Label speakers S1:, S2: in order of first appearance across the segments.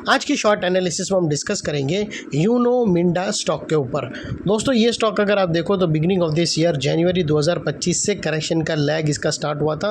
S1: आज की short analysis में हम डिस्कस करेंगे यूनो मिंडा स्टॉक के ऊपर। दोस्तों ये स्टॉक अगर आप देखो तो बिगिनिंग ऑफ दिस ईयर जनवरी 2025 से करेक्शन का लैग इसका स्टार्ट हुआ था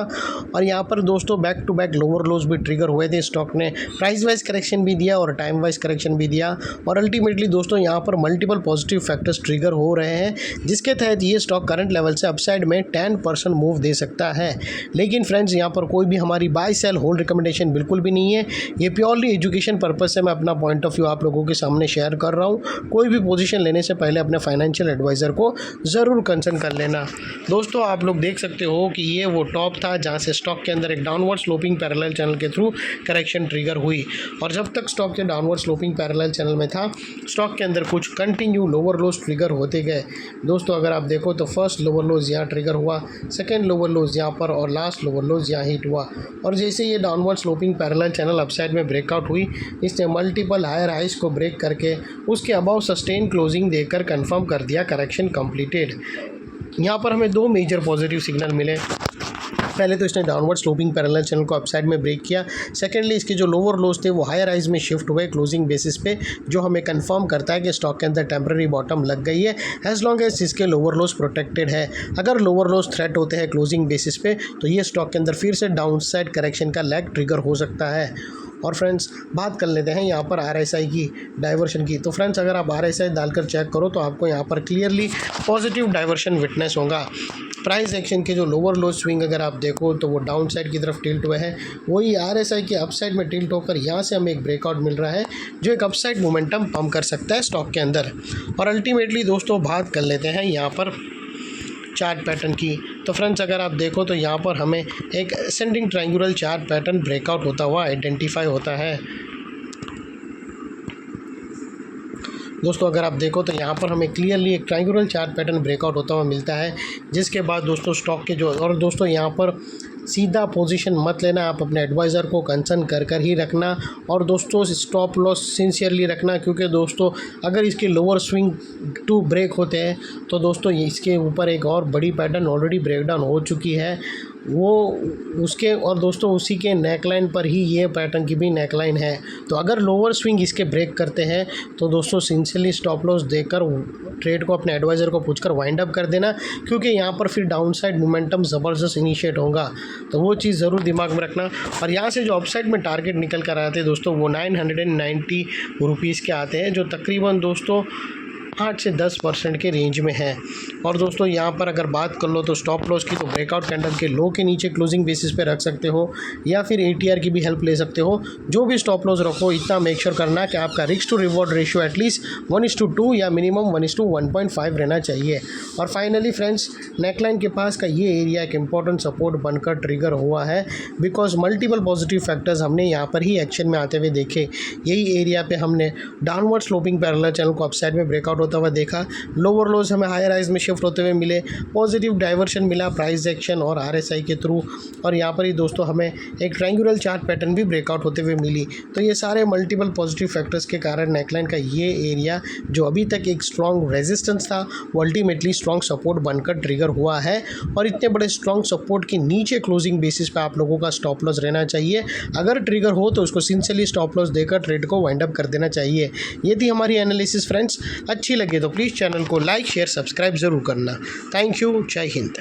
S1: और यहाँ पर दोस्तों back to back lower lows भी ट्रिगर हुए थे। स्टॉक ने प्राइस वाइज करेक्शन भी दिया और टाइम वाइज करेक्शन भी दिया और अल्टीमेटली दोस्तों यहाँ पर मल्टीपल पॉजिटिव फैक्टर्स ट्रिगर हो रहे हैं, जिसके तहत ये स्टॉक करंट लेवल से अपसाइड में 10% मूव दे सकता है। लेकिन फ्रेंड्स यहाँ पर कोई भी हमारी बाय सेल होल्ड रिकमेंडेशन बिल्कुल भी नहीं है। ये प्योरली एजुकेशन पर्पज से मैं अपना पॉइंट ऑफ व्यू आप लोगों के सामने शेयर कर रहा हूँ। कोई भी पोजीशन लेने से पहले अपने फाइनेंशियल एडवाइज़र को ज़रूर कंसर्न कर लेना। दोस्तों आप लोग देख सकते हो कि ये वो टॉप था जहाँ से स्टॉक के अंदर एक डाउनवर्ड स्लोपिंग पैरेलल चैनल के थ्रू करेक्शन ट्रिगर हुई और जब तक स्टॉक के डाउनवर्ड स्लोपिंग पैरेलल चैनल में था स्टॉक के अंदर कुछ कंटिन्यू लोअर लोज ट्रिगर होते गए। दोस्तों अगर आप देखो तो फर्स्ट लोअर लोज यहाँ ट्रिगर हुआ, सेकेंड लोअर लोज यहाँ पर और लास्ट लोअर लोज यहाँ हिट हुआ और जैसे ये downward sloping parallel channel upside में ब्रेकआउट हुई, इसने मल्टीपल हायर हाइज को ब्रेक करके उसके अबाउ सस्टेन क्लोजिंग देकर कंफर्म कर दिया करेक्शन कंप्लीटेड। यहाँ पर हमें दो मेजर पॉजिटिव सिग्नल मिले। पहले तो इसने डाउनवर्ड स्लोपिंग पैरेलल चैनल को अपसाइड में ब्रेक किया, सेकेंडली इसके जो लोअर लोज थे वो हायर राइज में शिफ्ट हुए क्लोजिंग बेसिस पे, जो हमें कंफर्म करता है कि स्टॉक के अंदर टेम्पररी बॉटम लग गई है एज लॉन्ग एज इसके लोअर लोज प्रोटेक्टेड है। अगर लोअर लोज थ्रेट होते हैं क्लोजिंग बेसिस पे तो ये स्टॉक के अंदर फिर से डाउन साइड करेक्शन का लैग ट्रिगर हो सकता है। और फ्रेंड्स बात कर लेते हैं यहाँ पर RSI की डाइवर्शन की। तो फ्रेंड्स अगर आप RSI डालकर चेक करो तो आपको यहाँ पर क्लियरली पॉजिटिव डाइवर्शन विटनेस होगा। प्राइस एक्शन के जो लोअर लो स्विंग अगर आप देखो तो वो डाउन साइड की तरफ टिल्ट हुए हैं, वही RSI के अपसाइड में टिल्ट होकर यहाँ से हमें एक ब्रेकआउट मिल रहा है जो एक अपसाइड मोमेंटम पम्प कर सकता है स्टॉक के अंदर। और अल्टीमेटली दोस्तों बात कर लेते हैं यहाँ पर चार्ट पैटर्न की। तो फ्रेंड्स अगर आप देखो तो यहाँ पर हमें एक ascending triangular chart pattern breakout होता हुआ आइडेंटिफाई होता है। दोस्तों अगर आप देखो तो यहाँ पर हमें क्लियरली एक ट्रायंगुलर चार्ट पैटर्न ब्रेकआउट होता हुआ मिलता है, जिसके बाद दोस्तों स्टॉक के जो और दोस्तों यहाँ पर सीधा पोजीशन मत लेना, आप अपने एडवाइज़र को कंसर्न कर ही रखना और दोस्तों स्टॉप लॉस सिंसियरली रखना, क्योंकि दोस्तों अगर इसके लोअर स्विंग टू ब्रेक होते हैं तो दोस्तों इसके ऊपर एक और बड़ी पैटर्न ऑलरेडी ब्रेकडाउन हो चुकी है वो उसके और दोस्तों उसी के नेकलाइन पर ही ये पैटर्न की भी नेकलाइन है। तो अगर लोअर स्विंग इसके ब्रेक करते हैं तो दोस्तों सिंसियरली स्टॉप लॉस देकर ट्रेड को अपने एडवाइज़र को पूछकर वाइंड अप कर देना, क्योंकि यहाँ पर फिर डाउन साइड मोमेंटम ज़बरदस्त इनिशिएट होगा। तो वो चीज़ ज़रूर दिमाग में रखना। और यहाँ से जो अपसाइड में टारगेट निकल कर आते हैं दोस्तों वो 990 रुपीज़ के आते हैं, जो तकरीबन दोस्तों 8 से 10% के रेंज में है। और दोस्तों यहाँ पर अगर बात कर लो तो स्टॉप लॉस की तो ब्रेकआउट कैंडल के लो के नीचे क्लोजिंग बेसिस पे रख सकते हो या फिर ATR की भी हेल्प ले सकते हो। जो भी स्टॉप लॉस रखो इतना मेक श्योर करना कि आपका risk to reward ratio at least 1:2 या मिनिमम 1:1.5 रहना चाहिए। और फाइनली फ्रेंड्स नेकलाइन के पास का ये एरिया एक इंपॉर्टेंट सपोर्ट बनकर ट्रिगर हुआ है, बिकॉज मल्टीपल पॉजिटिव फैक्टर्स हमने यहाँ पर ही एक्शन में आते हुए देखे। यही एरिया पे हमने डाउनवर्ड स्लोपिंग पैरेलल चैनल को अपसाइड में ब्रेकआउट होता हुआ देखा, लोअर लोज हमें हायर राइज में शिफ्ट होते हुए मिले, पॉजिटिव डाइवर्शन मिला प्राइस एक्शन और RSI के थ्रू, और यहाँ पर ही दोस्तों हमें एक ट्रायंगुलर चार्ट पैटर्न भी ब्रेकआउट होते हुए मिली। तो ये सारे मल्टीपल पॉजिटिव फैक्टर्स के कारण नेकलाइन का ये एरिया जो अभी तक एक स्ट्रॉन्ग रेजिस्टेंस था वो अल्टीमेटली स्ट्रॉन्ग सपोर्ट बनकर ट्रिगर हुआ है। और इतने बड़े स्ट्रॉन्ग सपोर्ट के नीचे क्लोजिंग बेसिस पे आप लोगों का स्टॉप लॉस रहना चाहिए। अगर ट्रिगर हो तो उसको सिंसियरली स्टॉप लॉस देकर ट्रेड को वाइंड अप कर देना चाहिए। ये थी हमारी एनालिसिस फ्रेंड्स। अच्छी लगे तो प्लीज़ चैनल को लाइक शेयर सब्सक्राइब ज़रूर करना। Thank you. जय हिंद।